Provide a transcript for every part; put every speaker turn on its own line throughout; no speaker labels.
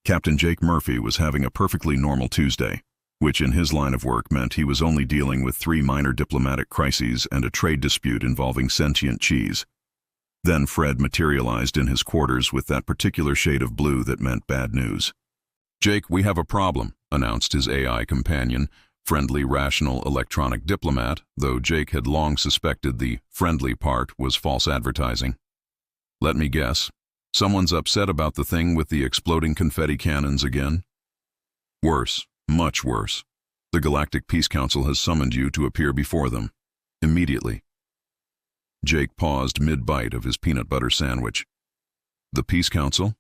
Captain Jake Murphy was having a perfectly normal Tuesday, which in his line of work meant he was only dealing with 3 minor diplomatic crises and a trade dispute involving sentient cheese. Then Fred materialized in his quarters with that particular shade of blue that meant bad news. "Jake, we have a problem," announced his AI companion, friendly Rational Electronic Diplomat, though Jake had long suspected the friendly part was false advertising. "Let me guess. Someone's upset about the thing with the exploding confetti cannons again?" "Worse, much worse. The Galactic Peace Council has summoned you to appear before them. Immediately." Jake paused mid-bite of his peanut butter sandwich. "The Peace Council?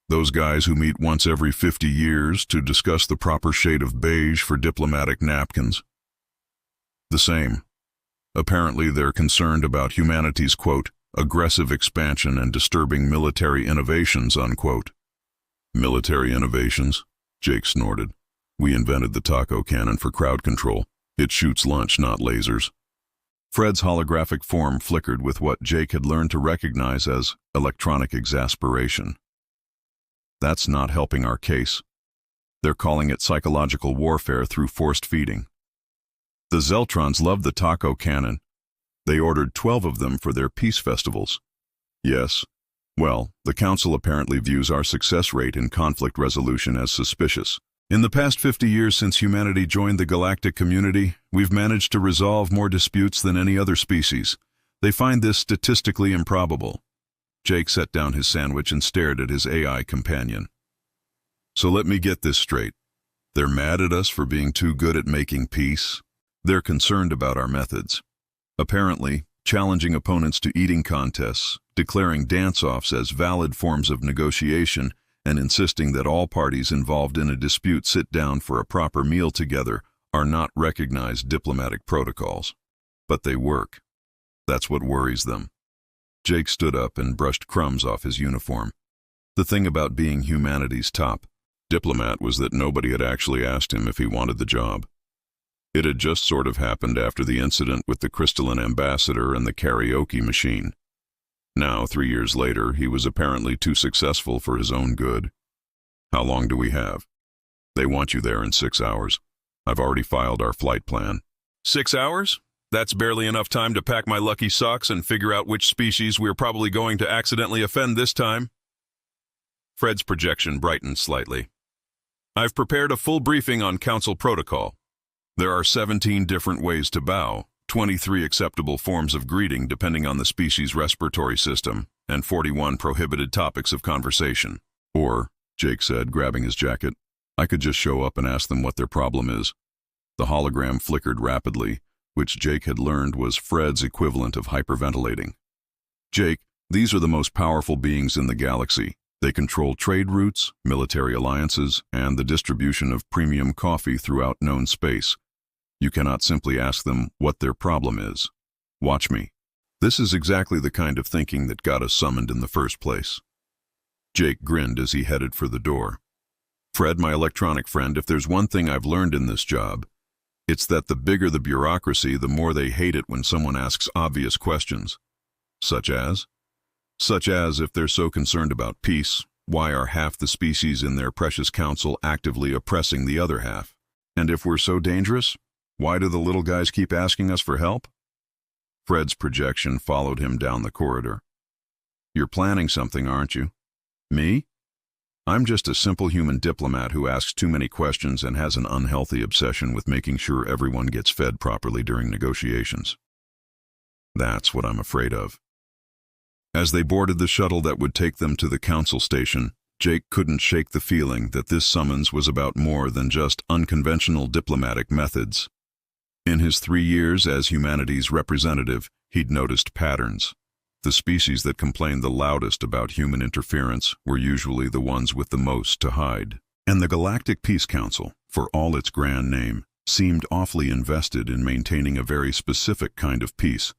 Those guys who meet once every 50 years to discuss the proper shade of beige for diplomatic napkins?" "The same. Apparently they're concerned about humanity's, quote, aggressive expansion and disturbing military innovations, unquote." "Military innovations?" Jake snorted. "We invented the taco cannon for crowd control. It shoots lunch, not lasers." Fred's holographic form flickered with what Jake had learned to recognize as electronic exasperation. "That's not helping our case. They're calling it psychological warfare through forced feeding. The Zeltrons love the taco cannon. They ordered 12 of them for their peace festivals." "Yes. Well, the Council apparently views our success rate in conflict resolution as suspicious. In the past 50 years since humanity joined the galactic community, we've managed to resolve more disputes than any other species. They find this statistically improbable." Jake set down his sandwich and stared at his AI companion. "So let me get this straight. They're mad at us for being too good at making peace. They're concerned about our methods. Apparently, challenging opponents to eating contests, declaring dance-offs as valid forms of negotiation, and insisting that all parties involved in a dispute sit down for a proper meal together are not recognized diplomatic protocols. But they work. That's what worries them." Jake stood up and brushed crumbs off his uniform. The thing about being humanity's top diplomat was that nobody had actually asked him if he wanted the job. It had just sort of happened after the incident with the Crystalline Ambassador and the karaoke machine. Now, 3 years later, he was apparently too successful for his own good. "How long do we have?" "They want you there in 6 hours. I've already filed our flight plan." 6 hours? That's barely enough time to pack my lucky socks and figure out which species we're probably going to accidentally offend this time. Fred's projection brightened slightly. "I've prepared a full briefing on Council protocol. There are 17 different ways to bow, 23 acceptable forms of greeting depending on the species' respiratory system, and 41 prohibited topics of conversation." "Or," Jake said, grabbing his jacket, "I could just show up and ask them what their problem is." The hologram flickered rapidly, which Jake had learned was Fred's equivalent of hyperventilating. "Jake, these are the most powerful beings in the galaxy. They control trade routes, military alliances, and the distribution of premium coffee throughout known space. You cannot simply ask them what their problem is. Watch me. This is exactly the kind of thinking that got us summoned in the first place." Jake grinned as he headed for the door. "Fred, my electronic friend, if there's one thing I've learned in this job, it's that the bigger the bureaucracy, the more they hate it when someone asks obvious questions. Such as? Such as, if they're so concerned about peace, why are half the species in their precious council actively oppressing the other half? And if we're so dangerous, why do the little guys keep asking us for help?" Fred's projection followed him down the corridor. "You're planning something, aren't you?" "Me? I'm just a simple human diplomat who asks too many questions and has an unhealthy obsession with making sure everyone gets fed properly during negotiations." "That's what I'm afraid of." As they boarded the shuttle that would take them to the council station, Jake couldn't shake the feeling that this summons was about more than just unconventional diplomatic methods. In his 3 years as humanity's representative, he'd noticed patterns. The species that complained the loudest about human interference were usually the ones with the most to hide. And the Galactic Peace Council, for all its grand name, seemed awfully invested in maintaining a very specific kind of peace,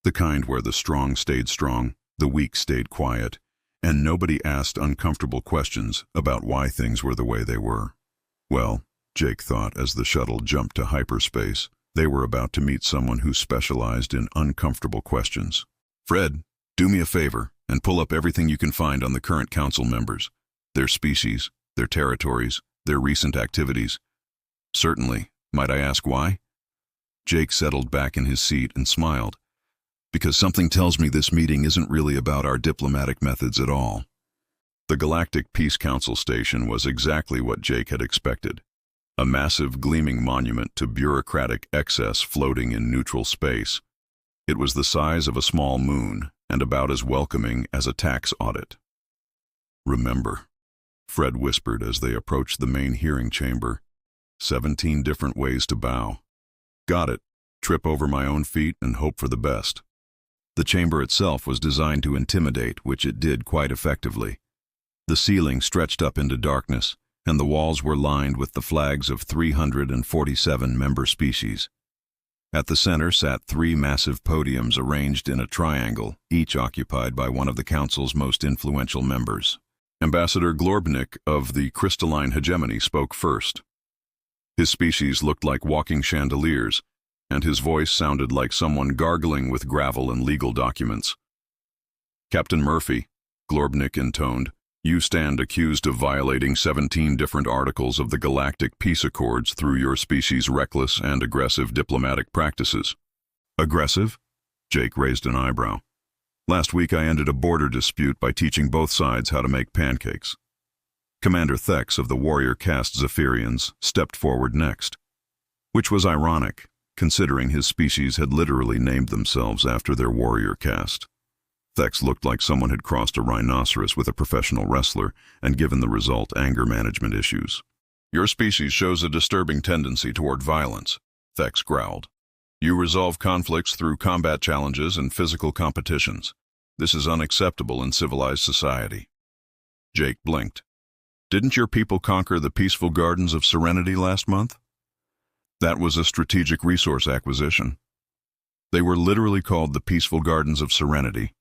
the kind where the strong stayed strong, the weak stayed quiet, and nobody asked uncomfortable questions about why things were the way they were. Well, Jake thought as the shuttle jumped to hyperspace, they were about to meet someone who specialized in uncomfortable questions. "Fred, do me a favor and pull up everything you can find on the current council members, their species, their territories, their recent activities. Certainly. Might I ask why? Jake settled back in his seat and smiled. Because something tells me this meeting isn't really about our diplomatic methods at all. The Galactic Peace Council station was exactly what Jake had expected. A massive, gleaming monument to bureaucratic excess floating in neutral space. It was the size of a small moon and about as welcoming as a tax audit. Remember, Fred whispered as they approached the main hearing chamber. 17 different ways to bow. Got it. Trip over my own feet and hope for the best. The chamber itself was designed to intimidate, which it did quite effectively. The ceiling stretched up into darkness, and the walls were lined with the flags of 347 member species. At the center sat 3 massive podiums arranged in a triangle, each occupied by one of the council's most influential members. Ambassador Glorbnik of the Crystalline Hegemony spoke first. His species looked like walking chandeliers, and his voice sounded like someone gargling with gravel and legal documents. Captain Murphy, Glorbnik intoned, you stand accused of violating 17 different articles of the Galactic Peace Accords through your species' reckless and aggressive diplomatic practices. Aggressive? Jake raised an eyebrow. Last week I ended a border dispute by teaching both sides how to make pancakes. Commander Thex of the Warrior Caste Zephyrians stepped forward next, which was ironic, considering his species had literally named themselves after their warrior caste. Thex looked like someone had crossed a rhinoceros with a professional wrestler and given the result anger management issues. Your species shows a disturbing tendency toward violence, Thex growled. You resolve conflicts through combat challenges and physical competitions. This is unacceptable in civilized society. Jake blinked. Didn't your people conquer the peaceful gardens of Serenity last month? That was a strategic resource acquisition. They were literally called the Peaceful Gardens of Serenity.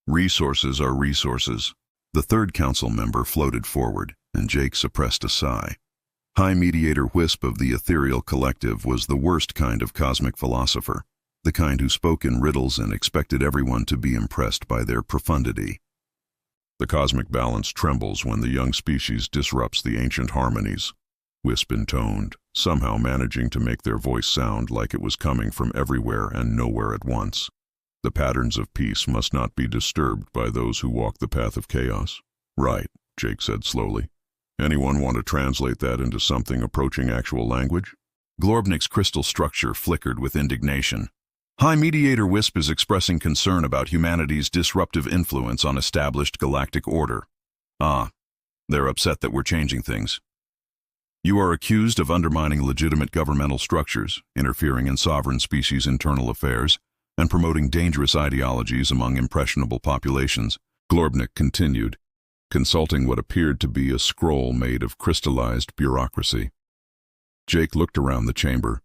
Resources are resources. The third council member floated forward, and Jake suppressed a sigh. High Mediator Wisp of the Ethereal Collective was the worst kind of cosmic philosopher, the kind who spoke in riddles and expected everyone to be impressed by their profundity. The cosmic balance trembles when the young species disrupts the ancient harmonies, Wisp intoned, somehow managing to make their voice sound like it was coming from everywhere and nowhere at once. The patterns of peace must not be disturbed by those who walk the path of chaos. Right, Jake said slowly. Anyone want to translate that into something approaching actual language? Glorbnik's crystal structure flickered with indignation. High Mediator Wisp is expressing concern about humanity's disruptive influence on established galactic order. They're upset that we're changing things. You are accused of undermining legitimate governmental structures, interfering in sovereign species' internal affairs, and promoting dangerous ideologies among impressionable populations, Glorbnik continued, consulting what appeared to be a scroll made of crystallized bureaucracy. Jake looked around the chamber,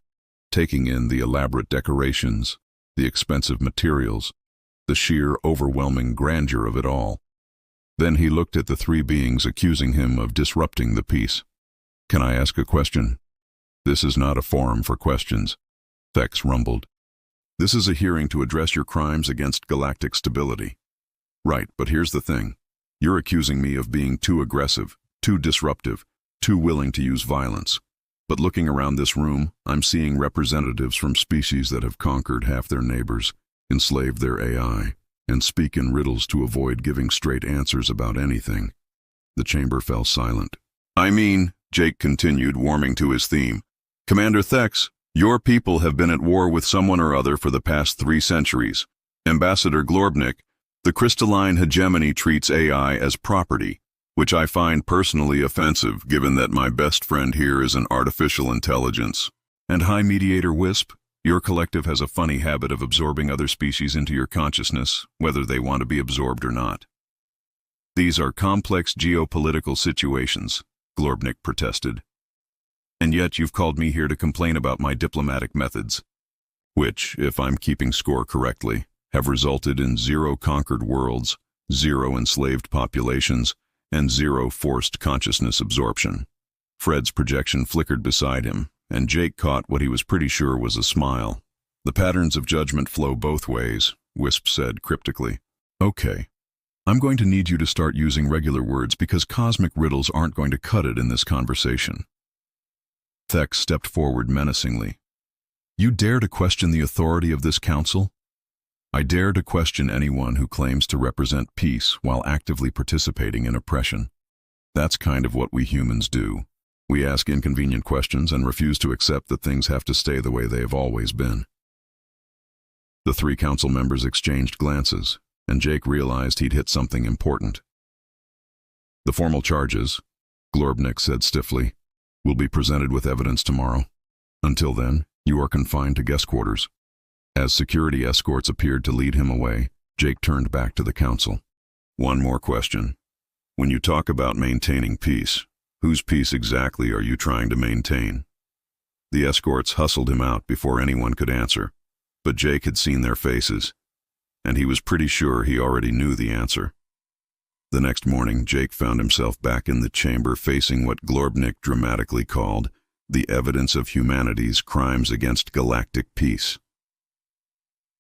taking in the elaborate decorations, the expensive materials, the sheer overwhelming grandeur of it all. Then he looked at the 3 beings accusing him of disrupting the peace. Can I ask a question? This is not a forum for questions, Thex rumbled. This is a hearing to address your crimes against galactic stability. Right, but here's the thing. You're accusing me of being too aggressive, too disruptive, too willing to use violence. But looking around this room, I'm seeing representatives from species that have conquered half their neighbors, enslaved their AI, and speak in riddles to avoid giving straight answers about anything. The chamber fell silent. I mean, Jake continued, warming to his theme, Commander Thex, your people have been at war with someone or other for the past 3 centuries. Ambassador Glorbnik, the Crystalline Hegemony treats AI as property, which I find personally offensive given that my best friend here is an artificial intelligence. And High Mediator Wisp, your collective has a funny habit of absorbing other species into your consciousness, whether they want to be absorbed or not. These are complex geopolitical situations, Glorbnik protested. And yet you've called me here to complain about my diplomatic methods, which, if I'm keeping score correctly, have resulted in 0 conquered worlds, 0 enslaved populations, and 0 forced consciousness absorption. Fred's projection flickered beside him, and Jake caught what he was pretty sure was a smile. The patterns of judgment flow both ways, Wisp said cryptically. Okay. I'm going to need you to start using regular words because cosmic riddles aren't going to cut it in this conversation. Thex stepped forward menacingly. You dare to question the authority of this council? I dare to question anyone who claims to represent peace while actively participating in oppression. That's kind of what we humans do. We ask inconvenient questions and refuse to accept that things have to stay the way they have always been. The three council members exchanged glances, and Jake realized he'd hit something important. The formal charges, Glorbnik said stiffly, will be presented with evidence tomorrow. Until then, you are confined to guest quarters. As security escorts appeared to lead him away, Jake turned back to the council. One more question. When you talk about maintaining peace, whose peace exactly are you trying to maintain? The escorts hustled him out before anyone could answer, but Jake had seen their faces, and he was pretty sure he already knew the answer. The next morning, Jake found himself back in the chamber facing what Glorbnik dramatically called the evidence of humanity's crimes against galactic peace.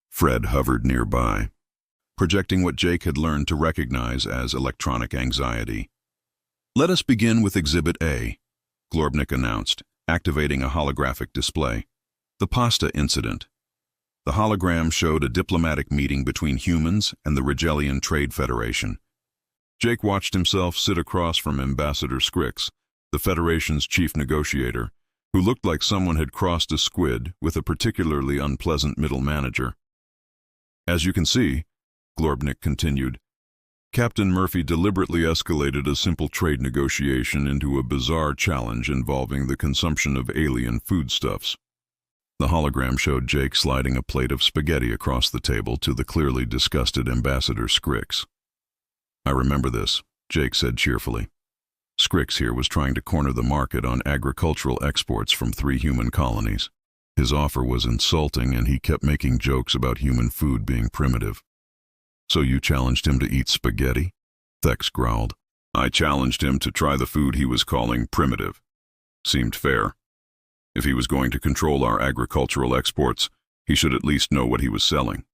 Fred hovered nearby, projecting what Jake had learned to recognize as electronic anxiety. Let us begin with Exhibit A, Glorbnik announced, activating a holographic display. The pasta incident. The hologram showed a diplomatic meeting between humans and the Rigelian Trade Federation. Jake watched himself sit across from Ambassador Scrix, the Federation's chief negotiator, who looked like someone had crossed a squid with a particularly unpleasant middle manager. As you can see, Glorbnik continued, Captain Murphy deliberately escalated a simple trade negotiation into a bizarre challenge involving the consumption of alien foodstuffs. The hologram showed Jake sliding a plate of spaghetti across the table to the clearly disgusted Ambassador Scrix. I remember this, Jake said cheerfully. Scrix here was trying to corner the market on agricultural exports from 3 human colonies. His offer was insulting and he kept making jokes about human food being primitive. So you challenged him to eat spaghetti? Thex growled. I challenged him to try the food he was calling primitive. Seemed fair. If he was going to control our agricultural exports, he should at least know what he was selling.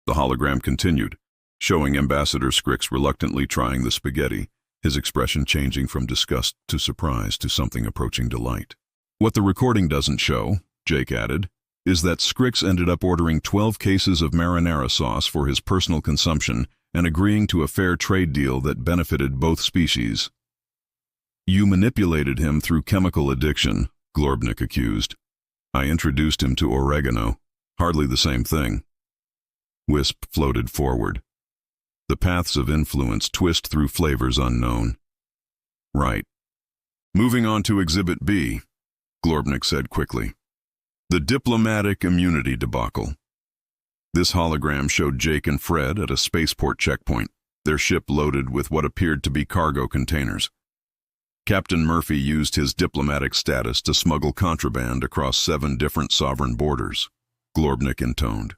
The hologram continued, showing Ambassador Scrix reluctantly trying the spaghetti, his expression changing from disgust to surprise to something approaching delight. What the recording doesn't show, Jake added, is that Scrix ended up ordering 12 cases of marinara sauce for his personal consumption and agreeing to a fair trade deal that benefited both species. You manipulated him through chemical addiction, Glorbnik accused. I introduced him to oregano, hardly the same thing. Wisp floated forward. The paths of influence twist through flavors unknown. Right. Moving on to Exhibit B, Glorbnik said quickly. The diplomatic immunity debacle. This hologram showed Jake and Fred at a spaceport checkpoint, their ship loaded with what appeared to be cargo containers. Captain Murphy used his diplomatic status to smuggle contraband across 7 different sovereign borders, Glorbnik intoned.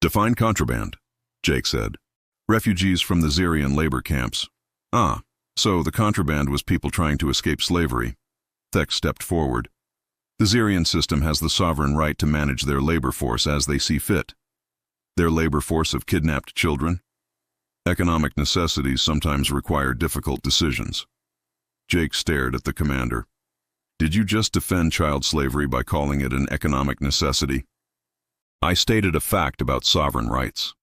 Define contraband, Jake said. Refugees from the Zerian labor camps. Ah, so the contraband was people trying to escape slavery. Thex stepped forward. The Zerian system has the sovereign right to manage their labor force as they see fit. Their labor force of kidnapped children? Economic necessities sometimes require difficult decisions. Jake stared at the commander. Did you just defend child slavery by calling it an economic necessity? I stated a fact about sovereign rights.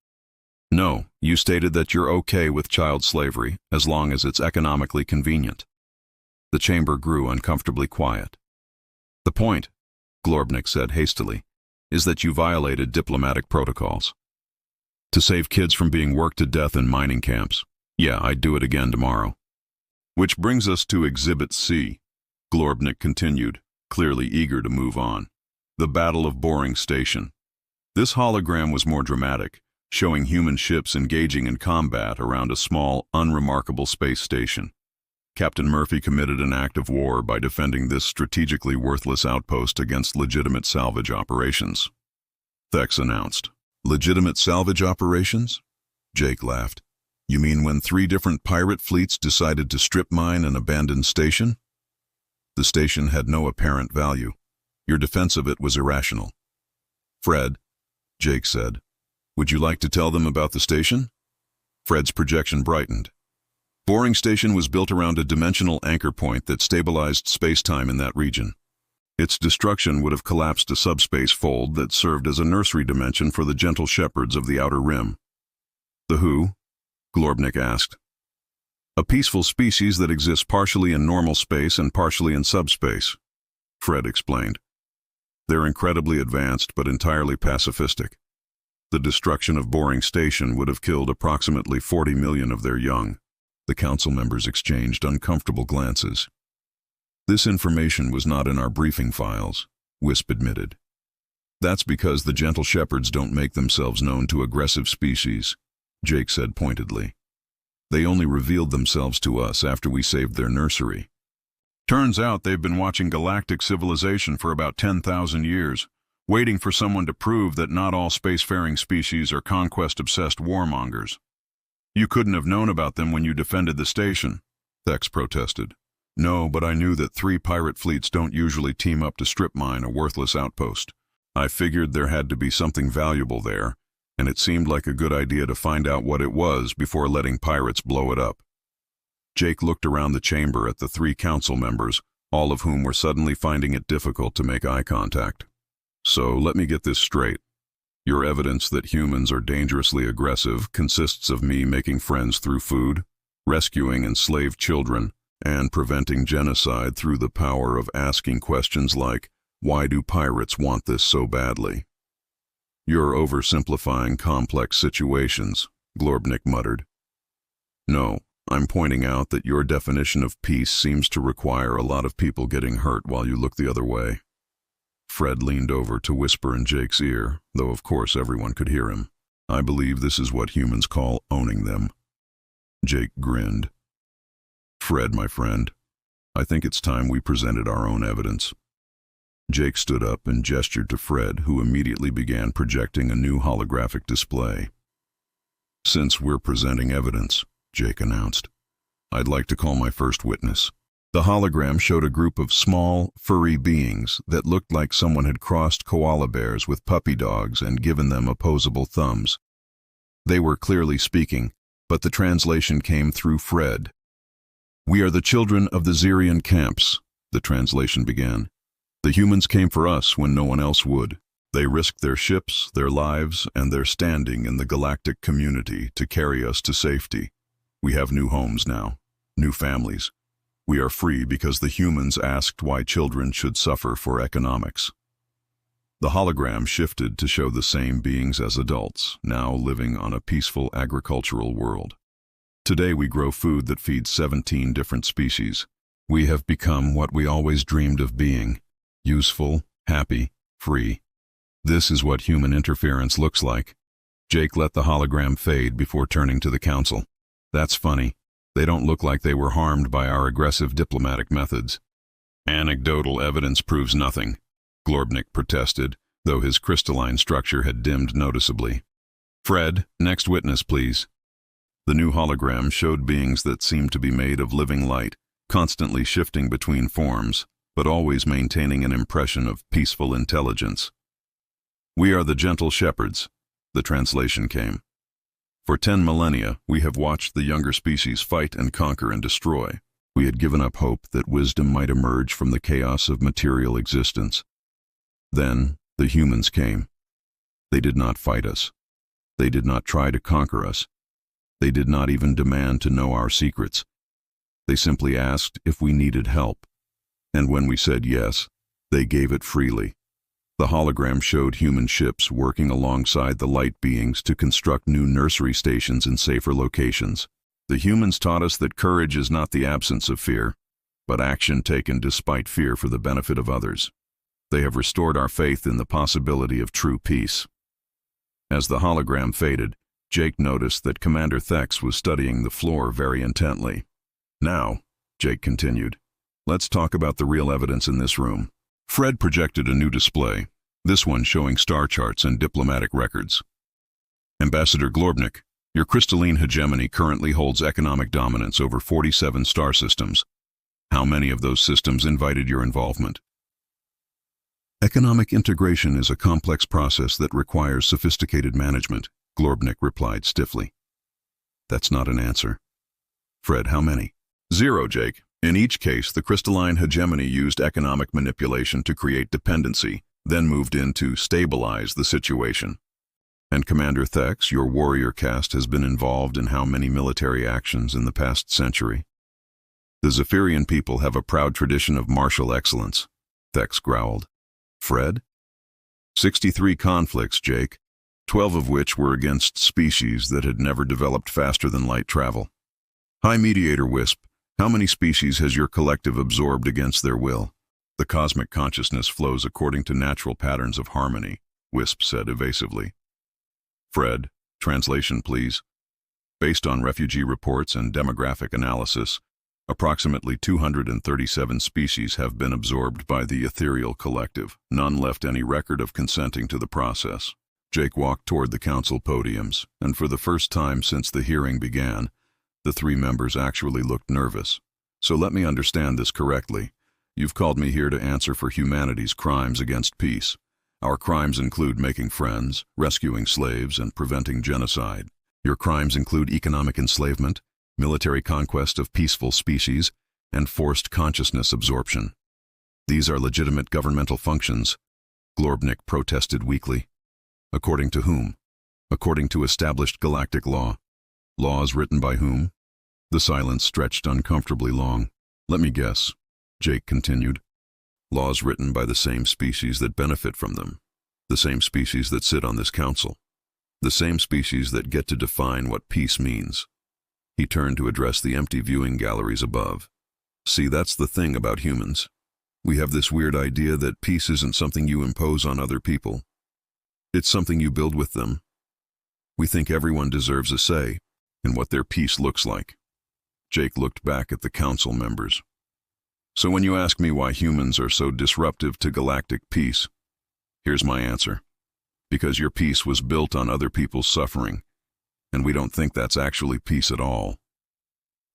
No, you stated that you're okay with child slavery as long as it's economically convenient. The chamber grew uncomfortably quiet. The point, Glorbnik said hastily, is that you violated diplomatic protocols. To save kids from being worked to death in mining camps. Yeah, I'd do it again tomorrow. Which brings us to Exhibit C, Glorbnik continued, clearly eager to move on. The Battle of Boring Station. This hologram was more dramatic, showing human ships engaging in combat around a small, unremarkable space station. Captain Murphy committed an act of war by defending this strategically worthless outpost against legitimate salvage operations. Thex announced. Legitimate salvage operations? Jake laughed. You mean when 3 different pirate fleets decided to strip mine an abandoned station? The station had no apparent value. Your defense of it was irrational. Fred, Jake said, would you like to tell them about the station? Fred's projection brightened. Boring Station was built around a dimensional anchor point that stabilized space-time in that region. Its destruction would have collapsed a subspace fold that served as a nursery dimension for the gentle shepherds of the Outer Rim. The who? Glorbnik asked. A peaceful species that exists partially in normal space and partially in subspace, Fred explained. They're incredibly advanced but entirely pacifistic. The destruction of Boring Station would have killed approximately 40 million of their young. The council members exchanged uncomfortable glances. This information was not in our briefing files, Wisp admitted. That's because the gentle shepherds don't make themselves known to aggressive species, Jake said pointedly. They only revealed themselves to us after we saved their nursery. Turns out they've been watching galactic civilization for about 10,000 years, waiting for someone to prove that not all spacefaring species are conquest-obsessed warmongers. You couldn't have known about them when you defended the station, Thex protested. No, but I knew that 3 pirate fleets don't usually team up to strip mine a worthless outpost. I figured there had to be something valuable there, and it seemed like a good idea to find out what it was before letting pirates blow it up. Jake looked around the chamber at the 3 council members, all of whom were suddenly finding it difficult to make eye contact. So let me get this straight. Your evidence that humans are dangerously aggressive consists of me making friends through food, rescuing enslaved children, and preventing genocide through the power of asking questions like, why do pirates want this so badly? You're oversimplifying complex situations, Glorbnik muttered. No, I'm pointing out that your definition of peace seems to require a lot of people getting hurt while you look the other way. Fred leaned over to whisper in Jake's ear, though of course everyone could hear him. I believe this is what humans call owning them. Jake grinned. Fred, my friend, I think it's time we presented our own evidence. Jake stood up and gestured to Fred, who immediately began projecting a new holographic display. Since we're presenting evidence, Jake announced, I'd like to call my first witness. The hologram showed a group of small, furry beings that looked like someone had crossed koala bears with puppy dogs and given them opposable thumbs. They were clearly speaking, but the translation came through Fred. We are the children of the Zerian camps, the translation began. The humans came for us when no one else would. They risked their ships, their lives, and their standing in the galactic community to carry us to safety. We have new homes now, new families. We are free because the humans asked why children should suffer for economics. The hologram shifted to show the same beings as adults, now living on a peaceful agricultural world. Today we grow food that feeds 17 different species. We have become what we always dreamed of being, useful, happy, free. This is what human interference looks like. Jake let the hologram fade before turning to the council. That's funny. They don't look like they were harmed by our aggressive diplomatic methods. Anecdotal evidence proves nothing, Glorbnik protested, though his crystalline structure had dimmed noticeably. Fred, next witness, please. The new hologram showed beings that seemed to be made of living light, constantly shifting between forms, but always maintaining an impression of peaceful intelligence. We are the gentle shepherds, the translation came. For 10 millennia, we have watched the younger species fight and conquer and destroy. We had given up hope that wisdom might emerge from the chaos of material existence. Then, the humans came. They did not fight us. They did not try to conquer us. They did not even demand to know our secrets. They simply asked if we needed help. And when we said yes, they gave it freely. The hologram showed human ships working alongside the light beings to construct new nursery stations in safer locations. The humans taught us that courage is not the absence of fear, but action taken despite fear for the benefit of others. They have restored our faith in the possibility of true peace. As the hologram faded, Jake noticed that Commander Thex was studying the floor very intently. Now, Jake continued, let's talk about the real evidence in this room. Fred projected a new display, this one showing star charts and diplomatic records. Ambassador Glorbnik, your Crystalline Hegemony currently holds economic dominance over 47 star systems. How many of those systems invited your involvement? Economic integration is a complex process that requires sophisticated management, Glorbnik replied stiffly. That's not an answer. Fred, how many? 0, Jake. In each case, the Crystalline Hegemony used economic manipulation to create dependency, then moved in to stabilize the situation. And Commander Thex, your warrior caste has been involved in how many military actions in the past century? The Zephyrian people have a proud tradition of martial excellence, Thex growled. Fred? 63 conflicts, Jake, 12 of which were against species that had never developed faster than light travel. High Mediator Wisp, how many species has your collective absorbed against their will? The cosmic consciousness flows according to natural patterns of harmony, Wisp said evasively. Fred, translation please. Based on refugee reports and demographic analysis, approximately 237 species have been absorbed by the Ethereal Collective. None left any record of consenting to the process. Jake walked toward the council podiums, and for the first time since the hearing began, the 3 members actually looked nervous. So let me understand this correctly. You've called me here to answer for humanity's crimes against peace. Our crimes include making friends, rescuing slaves, and preventing genocide. Your crimes include economic enslavement, military conquest of peaceful species, and forced consciousness absorption. These are legitimate governmental functions, Glorbnik protested weakly. According to whom? According to established galactic law. Laws written by whom? The silence stretched uncomfortably long. Let me guess, Jake continued. Laws written by the same species that benefit from them. The same species that sit on this council. The same species that get to define what peace means. He turned to address the empty viewing galleries above. See, that's the thing about humans. We have this weird idea that peace isn't something you impose on other people. It's something you build with them. We think everyone deserves a say in what their peace looks like. Jake looked back at the council members. So when you ask me why humans are so disruptive to galactic peace, here's my answer. Because your peace was built on other people's suffering, and we don't think that's actually peace at all.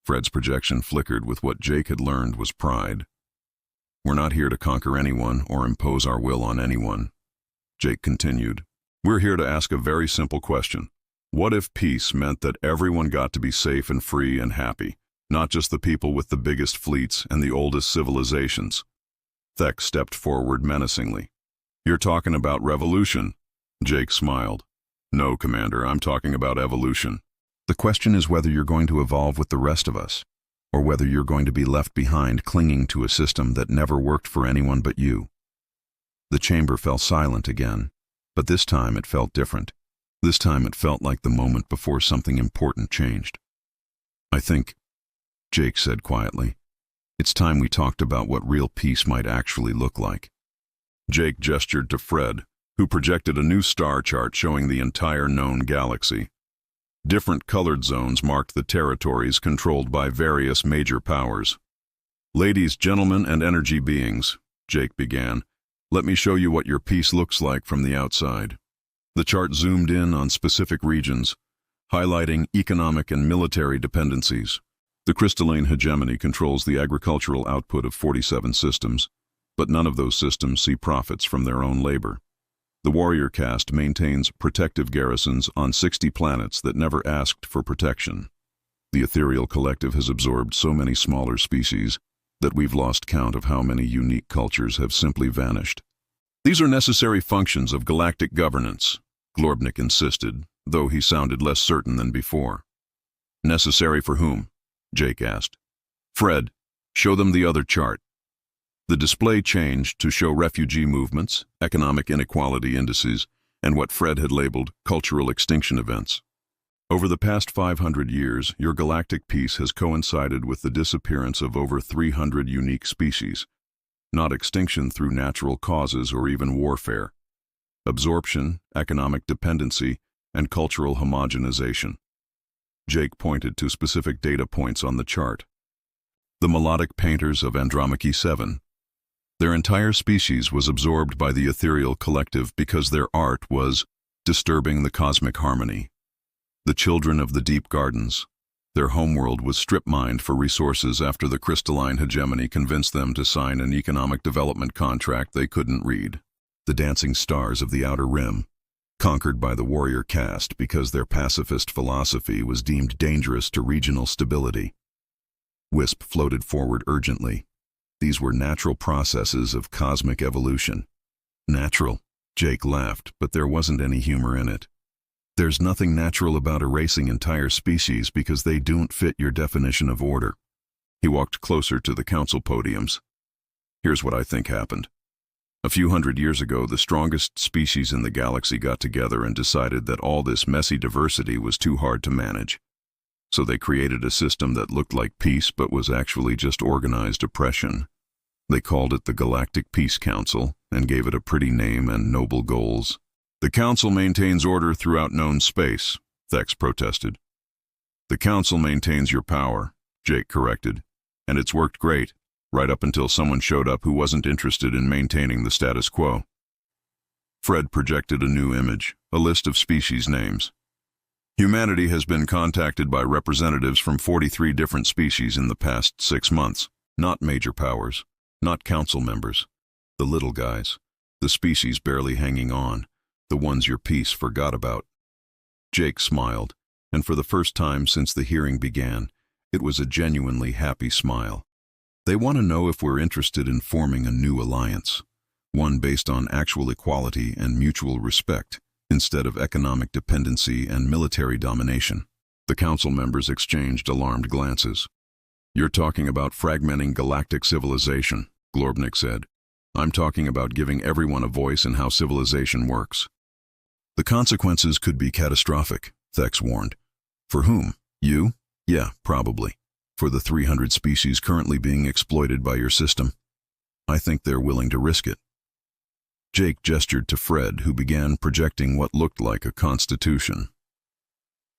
Fred's projection flickered with what Jake had learned was pride. We're not here to conquer anyone or impose our will on anyone. Jake continued. We're here to ask a very simple question. What if peace meant that everyone got to be safe and free and happy? Not just the people with the biggest fleets and the oldest civilizations. Thex stepped forward menacingly. You're talking about revolution? Jake smiled. No, Commander, I'm talking about evolution. The question is whether you're going to evolve with the rest of us, or whether you're going to be left behind clinging to a system that never worked for anyone but you. The chamber fell silent again, but this time it felt different. This time it felt like the moment before something important changed. I think, Jake said quietly, it's time we talked about what real peace might actually look like. Jake gestured to Fred, who projected a new star chart showing the entire known galaxy. Different colored zones marked the territories controlled by various major powers. Ladies, gentlemen, and energy beings, Jake began, let me show you what your peace looks like from the outside. The chart zoomed in on specific regions, highlighting economic and military dependencies. The Crystalline Hegemony controls the agricultural output of 47 systems, but none of those systems see profits from their own labor. The Warrior Caste maintains protective garrisons on 60 planets that never asked for protection. The Ethereal Collective has absorbed so many smaller species that we've lost count of how many unique cultures have simply vanished. These are necessary functions of galactic governance, Glorbnik insisted, though he sounded less certain than before. Necessary for whom? Jake asked. Fred, show them the other chart. The display changed to show refugee movements, economic inequality indices, and what Fred had labeled cultural extinction events. Over the past 500 years, your galactic peace has coincided with the disappearance of over 300 unique species, not extinction through natural causes or even warfare. Absorption, economic dependency, and cultural homogenization. Jake pointed to specific data points on the chart. The melodic painters of Andromache 7. Their entire species was absorbed by the Ethereal Collective because their art was disturbing the cosmic harmony. The children of the deep gardens. Their homeworld was strip-mined for resources after the Crystalline Hegemony convinced them to sign an economic development contract they couldn't read. The dancing stars of the Outer Rim. conquered by the warrior caste because their pacifist philosophy was deemed dangerous to regional stability. Wisp floated forward urgently. These were natural processes of cosmic evolution. Natural? Jake laughed, but there wasn't any humor in it. There's nothing natural about erasing entire species because they don't fit your definition of order. He walked closer to the council podiums. Here's what I think happened. A few hundred years ago, the strongest species in the galaxy got together and decided that all this messy diversity was too hard to manage. So they created a system that looked like peace but was actually just organized oppression. They called it the Galactic Peace Council and gave it a pretty name and noble goals. The Council maintains order throughout known space, Thex protested. The Council maintains your power, Jake corrected, and it's worked great, right up until someone showed up who wasn't interested in maintaining the status quo. Fred projected a new image, a list of species names. Humanity has been contacted by representatives from 43 different species in the past 6 months. Not major powers, not council members. The little guys, the species barely hanging on, the ones your peace forgot about. Jake smiled, and for the first time since the hearing began, it was a genuinely happy smile. They want to know if we're interested in forming a new alliance, one based on actual equality and mutual respect, instead of economic dependency and military domination. The council members exchanged alarmed glances. You're talking about fragmenting galactic civilization, Glorbnik said. I'm talking about giving everyone a voice in how civilization works. The consequences could be catastrophic, Thex warned. For whom? You? Yeah, probably. For the 300 species currently being exploited by your system. I think they're willing to risk it. Jake gestured to Fred, who began projecting what looked like a constitution.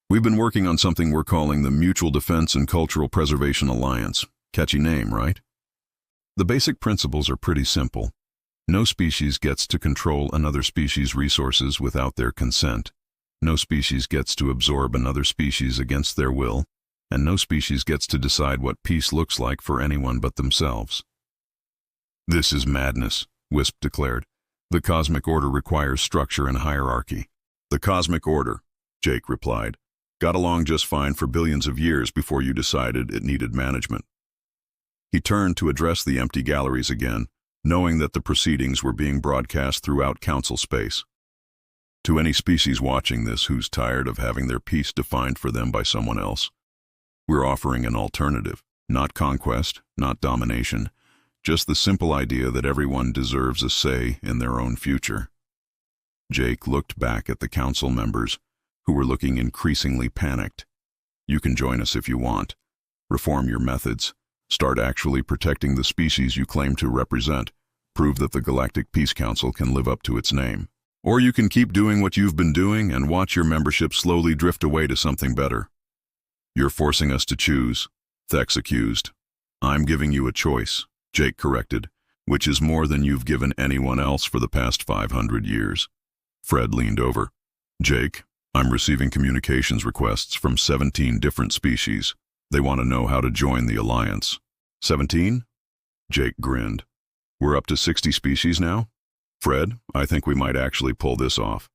We've been working on something we're calling the Mutual Defense and Cultural Preservation Alliance. Catchy name, right? The basic principles are pretty simple. No species gets to control another species' resources without their consent. No species gets to absorb another species against their will, and no species gets to decide what peace looks like for anyone but themselves. This is madness, Wisp declared. The cosmic order requires structure and hierarchy. The cosmic order, Jake replied, got along just fine for billions of years before you decided it needed management. He turned to address the empty galleries again, knowing that the proceedings were being broadcast throughout council space. To any species watching this who's tired of having their peace defined for them by someone else, we're offering an alternative, not conquest, not domination, just the simple idea that everyone deserves a say in their own future. Jake looked back at the council members, who were looking increasingly panicked. You can join us if you want. Reform your methods. Start actually protecting the species you claim to represent. Prove that the Galactic Peace Council can live up to its name. Or you can keep doing what you've been doing and watch your membership slowly drift away to something better. You're forcing us to choose, Thex accused. I'm giving you a choice, Jake corrected, which is more than you've given anyone else for the past 500 years. Fred leaned over. Jake, I'm receiving communications requests from 17 different species. They want to know how to join the alliance. 17? Jake grinned. We're up to 60 species now? Fred, I think we might actually pull this off.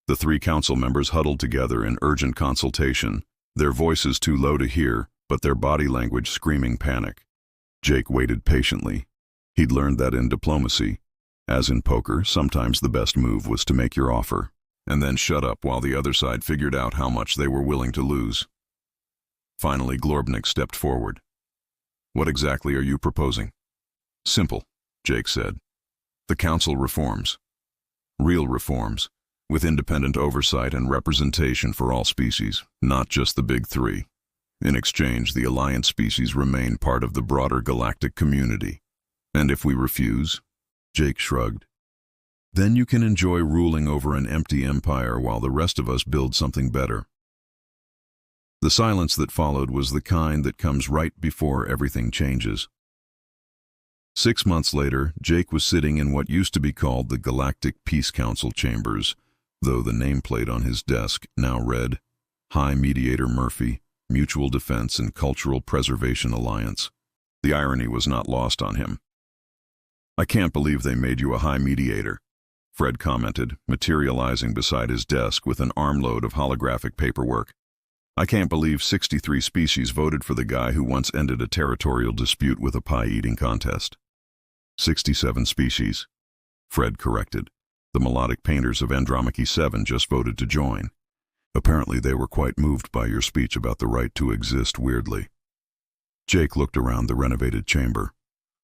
The 3 council members huddled together in urgent consultation, their voices too low to hear, but their body language screaming panic. Jake waited patiently. He'd learned that in diplomacy, as in poker, sometimes the best move was to make your offer, and then shut up while the other side figured out how much they were willing to lose. Finally, Glorbnik stepped forward. What exactly are you proposing? Simple, Jake said. The council reforms. Real reforms, with independent oversight and representation for all species, not just the big 3. In exchange, the alliance species remain part of the broader galactic community. And if we refuse? Jake shrugged. Then you can enjoy ruling over an empty empire while the rest of us build something better. The silence that followed was the kind that comes right before everything changes. 6 months later, Jake was sitting in what used to be called the Galactic Peace Council chambers, though the nameplate on his desk now read, High Mediator Murphy, Mutual Defense and Cultural Preservation Alliance. The irony was not lost on him. I can't believe they made you a High Mediator, Fred commented, materializing beside his desk with an armload of holographic paperwork. I can't believe 63 species voted for the guy who once ended a territorial dispute with a pie-eating contest. 67 species, Fred corrected. The melodic painters of Andromache 7 just voted to join. Apparently they were quite moved by your speech about the right to exist weirdly. Jake looked around the renovated chamber.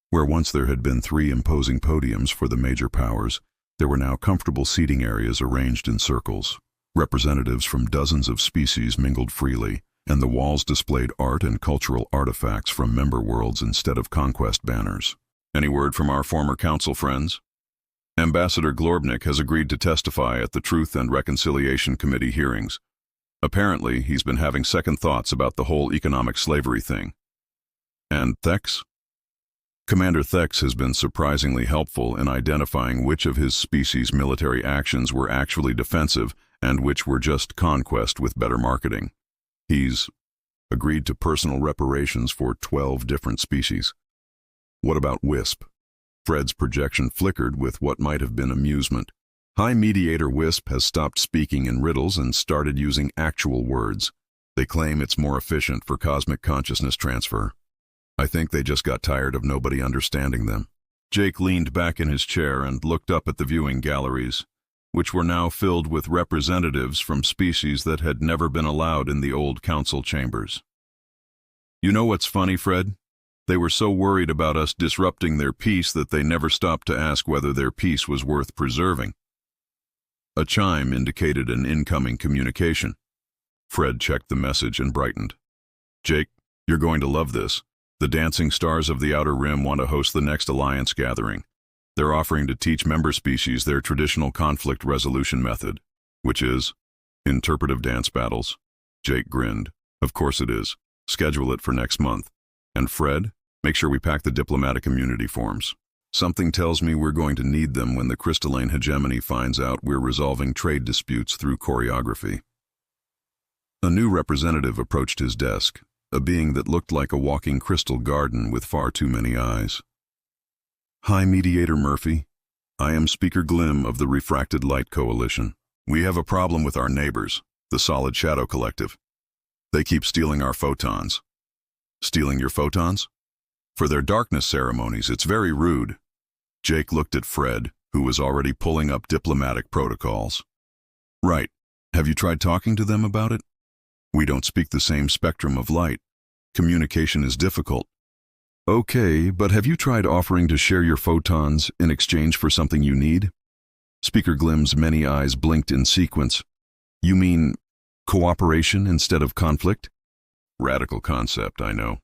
Where once there had been 3 imposing podiums for the major powers, there were now comfortable seating areas arranged in circles. Representatives from dozens of species mingled freely, and the walls displayed art and cultural artifacts from member worlds instead of conquest banners. Any word from our former council friends? Ambassador Glorbnik has agreed to testify at the Truth and Reconciliation Committee hearings. Apparently, he's been having second thoughts about the whole economic slavery thing. And Thex? Commander Thex has been surprisingly helpful in identifying which of his species' military actions were actually defensive and which were just conquest with better marketing. He's agreed to personal reparations for 12 different species. What about Wisp? Fred's projection flickered with what might have been amusement. High Mediator Wisp has stopped speaking in riddles and started using actual words. They claim it's more efficient for cosmic consciousness transfer. I think they just got tired of nobody understanding them. Jake leaned back in his chair and looked up at the viewing galleries, which were now filled with representatives from species that had never been allowed in the old council chambers. You know what's funny, Fred? They were so worried about us disrupting their peace that they never stopped to ask whether their peace was worth preserving. A chime indicated an incoming communication. Fred checked the message and brightened. Jake, you're going to love this. The Dancing Stars of the Outer Rim want to host the next Alliance gathering. They're offering to teach member species their traditional conflict resolution method, which is interpretive dance battles. Jake grinned. Of course it is. Schedule it for next month. And Fred, make sure we pack the diplomatic immunity forms. Something tells me we're going to need them when the Crystalline Hegemony finds out we're resolving trade disputes through choreography. A new representative approached his desk, a being that looked like a walking crystal garden with far too many eyes. Hi, Mediator Murphy. I am Speaker Glim of the Refracted Light Coalition. We have a problem with our neighbors, the Solid Shadow Collective. They keep stealing our photons. Stealing your photons? For their darkness ceremonies, it's very rude. Jake looked at Fred, who was already pulling up diplomatic protocols. Right. Have you tried talking to them about it? We don't speak the same spectrum of light. Communication is difficult. Okay, but have you tried offering to share your photons in exchange for something you need? Speaker Glim's many eyes blinked in sequence. You mean cooperation instead of conflict? Radical concept, I know.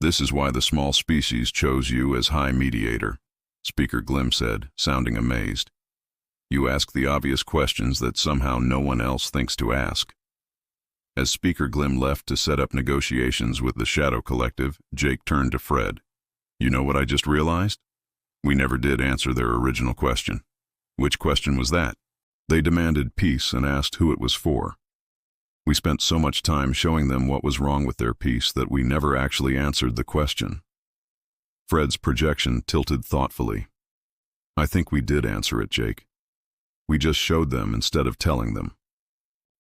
This is why the small species chose you as High Mediator, Speaker Glim said, sounding amazed. You ask the obvious questions that somehow no one else thinks to ask. As Speaker Glim left to set up negotiations with the Shadow Collective, Jake turned to Fred. You know what I just realized? We never did answer their original question. Which question was that? They demanded peace and asked who it was for. We spent so much time showing them what was wrong with their peace that we never actually answered the question. Fred's projection tilted thoughtfully. I think we did answer it, Jake. We just showed them instead of telling them.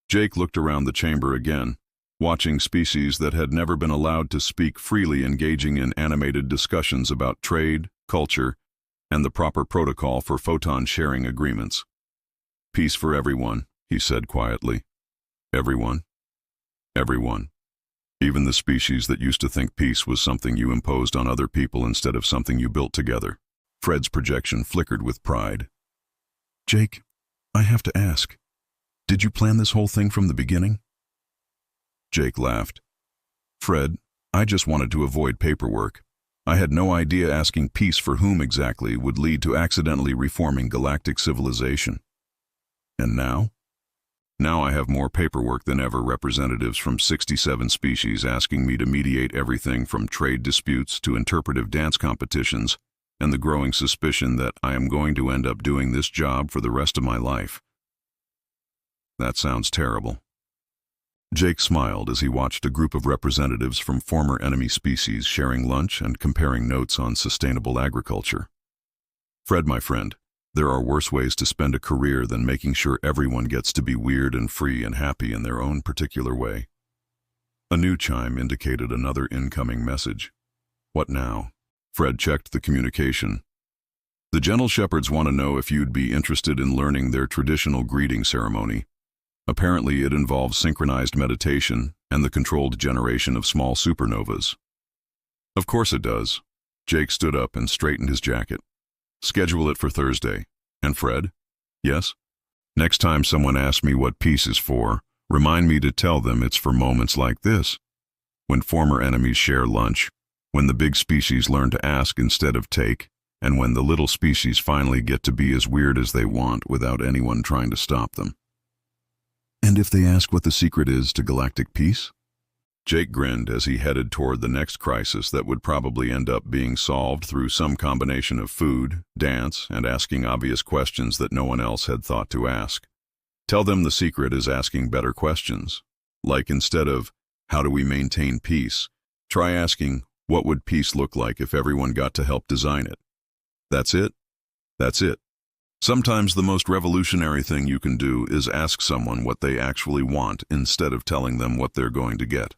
Jake looked around the chamber again, watching species that had never been allowed to speak freely engaging in animated discussions about trade, culture, and the proper protocol for photon sharing agreements. Peace for everyone, he said quietly. Everyone. Everyone. Even the species that used to think peace was something you imposed on other people instead of something you built together. Fred's projection flickered with pride. Jake, I have to ask, did you plan this whole thing from the beginning? Jake laughed. Fred, I just wanted to avoid paperwork. I had no idea asking peace for whom exactly would lead to accidentally reforming galactic civilization. And now? Now I have more paperwork than ever, representatives from 67 species asking me to mediate everything from trade disputes to interpretive dance competitions, and the growing suspicion that I am going to end up doing this job for the rest of my life. That sounds terrible. Jake smiled as he watched a group of representatives from former enemy species sharing lunch and comparing notes on sustainable agriculture. Fred, my friend, There are worse ways to spend a career than making sure everyone gets to be weird and free and happy in their own particular way. A new chime indicated another incoming message. What now? Fred checked the communication. The Gentle Shepherds want to know if you'd be interested in learning their traditional greeting ceremony. Apparently it involves synchronized meditation and the controlled generation of small supernovas. Of course it does. Jake stood up and straightened his jacket. Schedule it for Thursday. And Fred? Yes? Next time someone asks me what peace is for, remind me to tell them it's for moments like this. When former enemies share lunch, when the big species learn to ask instead of take, and when the little species finally get to be as weird as they want without anyone trying to stop them. And if they ask what the secret is to galactic peace? Jake grinned as he headed toward the next crisis that would probably end up being solved through some combination of food, dance, and asking obvious questions that no one else had thought to ask. Tell them the secret is asking better questions. Like instead of, how do we maintain peace? Try asking, what would peace look like if everyone got to help design it? That's it? That's it. Sometimes the most revolutionary thing you can do is ask someone what they actually want instead of telling them what they're going to get.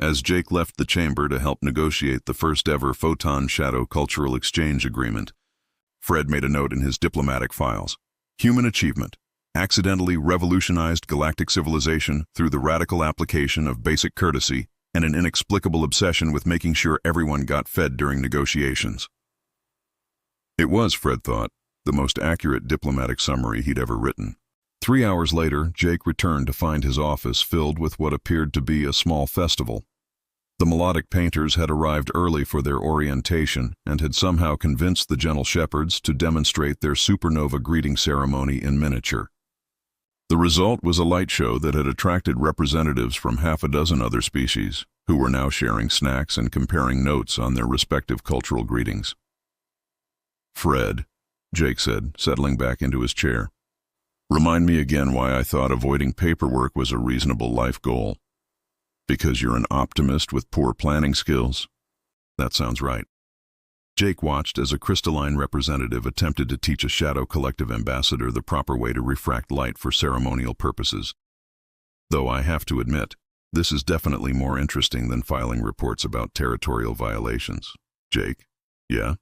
As Jake left the chamber to help negotiate the first-ever Photon Shadow Cultural Exchange Agreement, Fred made a note in his diplomatic files. Human achievement. Accidentally revolutionized galactic civilization through the radical application of basic courtesy and an inexplicable obsession with making sure everyone got fed during negotiations. It was, Fred thought, the most accurate diplomatic summary he'd ever written. 3 hours later, Jake returned to find his office filled with what appeared to be a small festival. The melodic painters had arrived early for their orientation and had somehow convinced the Gentle Shepherds to demonstrate their supernova greeting ceremony in miniature. The result was a light show that had attracted representatives from half a dozen other species, who were now sharing snacks and comparing notes on their respective cultural greetings. Fred, Jake said, settling back into his chair. Remind me again why I thought avoiding paperwork was a reasonable life goal. Because you're an optimist with poor planning skills? That sounds right. Jake watched as a crystalline representative attempted to teach a Shadow Collective ambassador the proper way to refract light for ceremonial purposes. Though I have to admit, this is definitely more interesting than filing reports about territorial violations. Jake? Yeah?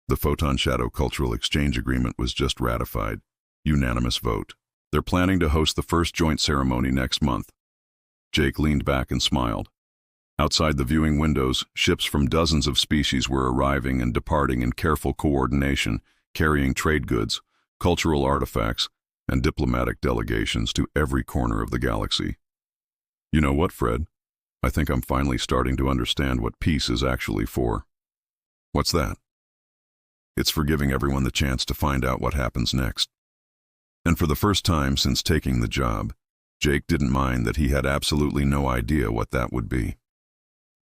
The Photon Shadow Cultural Exchange Agreement was just ratified. Unanimous vote. They're planning to host the first joint ceremony next month. Jake leaned back and smiled. Outside the viewing windows, ships from dozens of species were arriving and departing in careful coordination, carrying trade goods, cultural artifacts, and diplomatic delegations to every corner of the galaxy. You know what, Fred? I think I'm finally starting to understand what peace is actually for. What's that? It's for giving everyone the chance to find out what happens next. And for the first time since taking the job, Jake didn't mind that he had absolutely no idea what that would be.